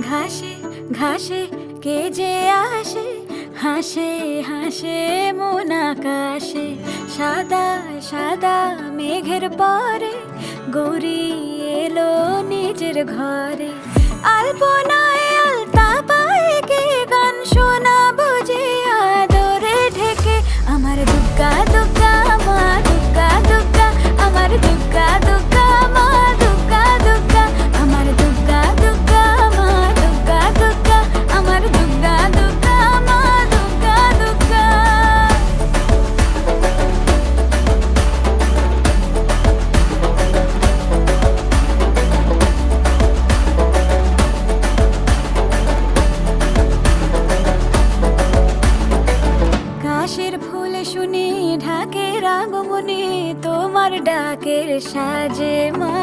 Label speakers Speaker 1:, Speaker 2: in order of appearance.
Speaker 1: ঘাসে ঘাসে কে যে আসে, হাসে হাসে মন আকাশে। সাদা সাদা মেঘের পরে গৌরী এলো নিজের ঘরে। আলপনায় আলতা পায়ে কে গান শোনাবো যে আদরে ঢেকে। আমার দুগ্গা দুগ্গা মা দুগ্গা দুগ্গা, আমার দুগ্গা দুগ্গা মা দুগ্গা দুগ্গা, আমার দুগ্গা দুগ্গা মা দুগ্গা দুগ্গা, আমার দুগ্গা দুগ্গা মা দুগ্গা দুগ্গা। কাশের ফুল শুনি ঢাকের আগমনে, তোমার ডাকের সাজে মা